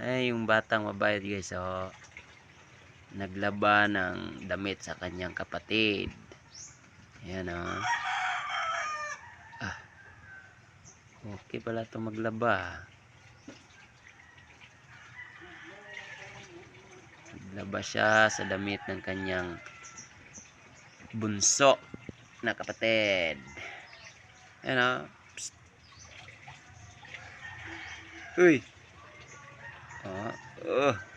Ay, yung batang babae guys, oh, naglaba ng damit sa kanyang kapatid. Ayan, oh. Ah, okay pala ito maglaba. Naglaba siya sa damit ng kanyang bunso na kapatid. Ayan, oh. Psst. Uy. Oh, oh.